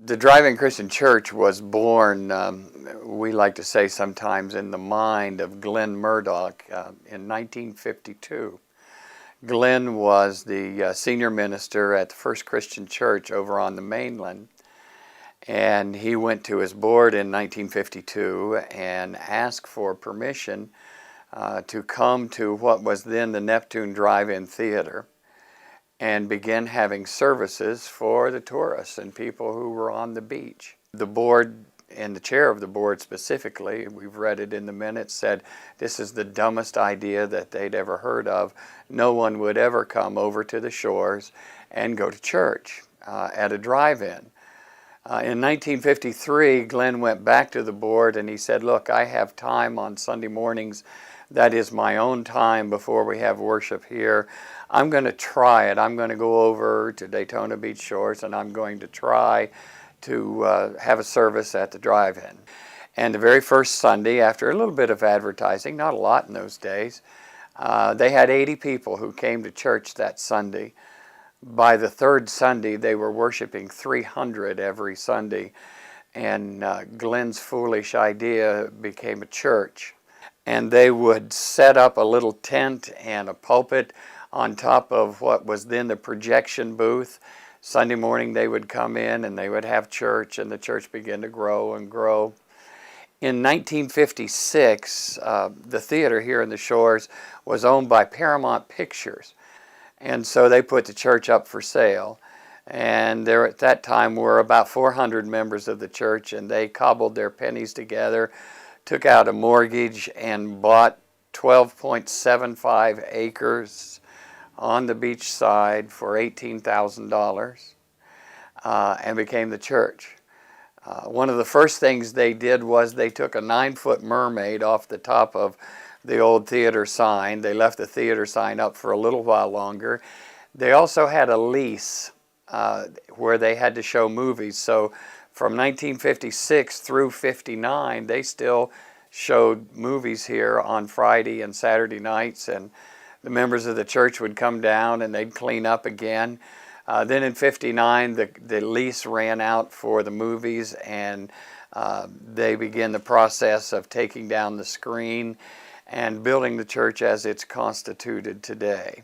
The Drive-In Christian Church was born, we like to say sometimes, in the mind of Glenn Murdoch in 1952. Glenn was the senior minister at the First Christian Church over on the mainland, and he went to his board in 1952 and asked for permission to come to what was then the Neptune Drive-In Theater and began having services for the tourists and people who were on the beach. The board, and the chair of the board specifically, we've read it in the minutes, said this is the dumbest idea that they'd ever heard of. No one would ever come over to the shores and go to church at a drive-in. In 1953, Glenn went back to the board and he said, look, I have time on Sunday mornings. That is my own time before we have worship here. I'm going to try it. I'm going to go over to Daytona Beach Shores and I'm going to try to have a service at the drive-in. And the very first Sunday, after a little bit of advertising, not a lot in those days, they had 80 people who came to church that Sunday. By the third Sunday, they were worshiping 300 every Sunday, and Glenn's foolish idea became a church. And they would set up a little tent and a pulpit on top of what was then the projection booth. Sunday morning they would come in and they would have church, and the church began to grow and grow. In 1956, the theater here in the Shores was owned by Paramount Pictures, and so they put the church up for sale. And there at that time were about 400 members of the church, and they cobbled their pennies together, took out a mortgage, and bought 12.75 acres on the beach side for $18,000 and became the church. One of the first things they did was they took a 9-foot mermaid off the top of the old theater sign. They left the theater sign up for a little while longer. They also had a lease where they had to show movies. So from 1956 through 59, they still showed movies here on Friday and Saturday nights, and the members of the church would come down and they'd clean up again. Then in 59, the lease ran out for the movies, and they began the process of taking down the screen and building the church as it's constituted today.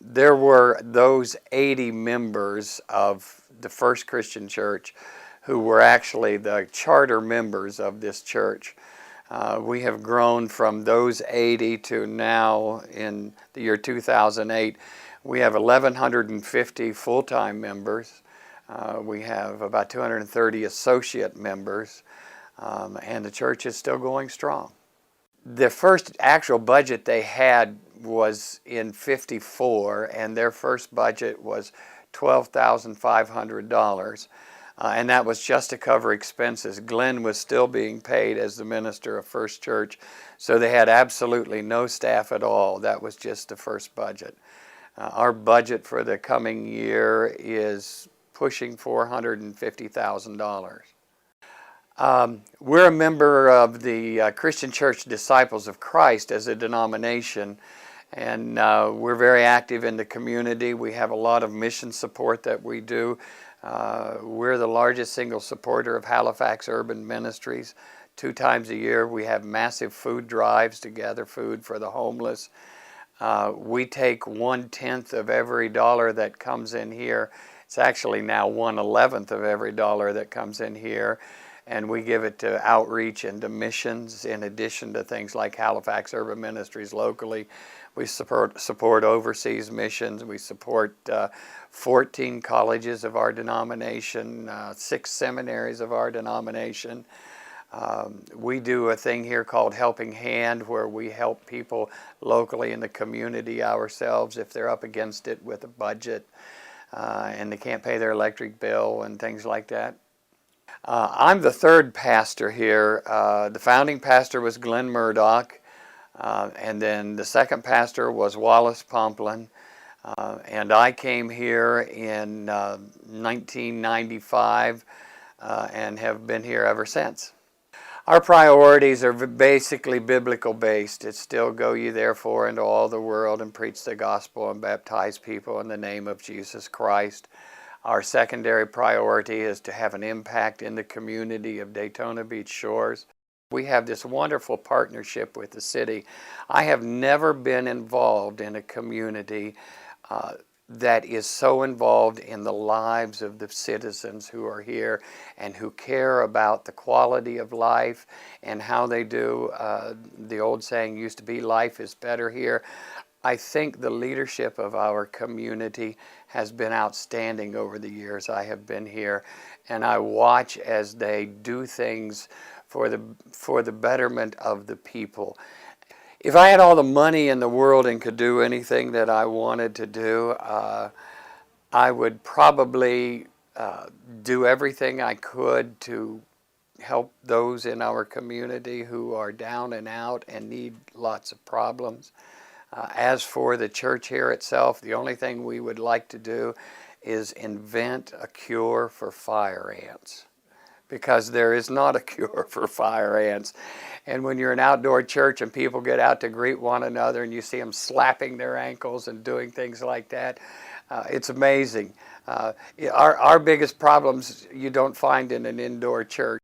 There were those 80 members of the First Christian Church who were actually the charter members of this church. We have grown from those 80 to now, in the year 2008, we have 1,150 full-time members. We have about 230 associate members, and the church is still going strong. The first actual budget they had was in '54, and their first budget was $12,500. And that was just to cover expenses. Glenn was still being paid as the minister of First Church, so they had absolutely no staff at all. That was just the first budget. Our budget for the coming year is pushing $450,000. We're a member of the Christian Church Disciples of Christ as a denomination, and we're very active in the community. We have a lot of mission support that we do. We're the largest single supporter of Halifax Urban Ministries. 2 times a year we have massive food drives to gather food for the homeless. We take 1/10 of every dollar that comes in here. It's actually now 1/11 of every dollar that comes in here, and we give it to outreach and to missions, in addition to things like Halifax Urban Ministries locally. We support overseas missions. We support 14 colleges of our denomination, 6 seminaries of our denomination. We do a thing here called Helping Hand, where we help people locally in the community ourselves if they're up against it with a budget and they can't pay their electric bill and things like that. I'm the third pastor here. The founding pastor was Glenn Murdoch. And then the second pastor was Wallace Pomplin, and I came here in 1995 and have been here ever since. Our priorities are basically biblical based. It's still go ye therefore into all the world and preach the gospel and baptize people in the name of Jesus Christ. Our secondary priority is to have an impact in the community of Daytona Beach Shores. We have this wonderful partnership with the city. I have never been involved in a community that is so involved in the lives of the citizens who are here and who care about the quality of life and how they do. The old saying used to be, life is better here. I think the leadership of our community has been outstanding over the years I have been here, and I watch as they do things for the betterment of the people. If I had all the money in the world and could do anything that I wanted to do, I would probably do everything I could to help those in our community who are down and out and need lots of problems. As for the church here itself, the only thing we would like to do is invent a cure for fire ants, because there is not a cure for fire ants. And when you're an outdoor church and people get out to greet one another and you see them slapping their ankles and doing things like that, it's amazing. Our biggest problems you don't find in an indoor church.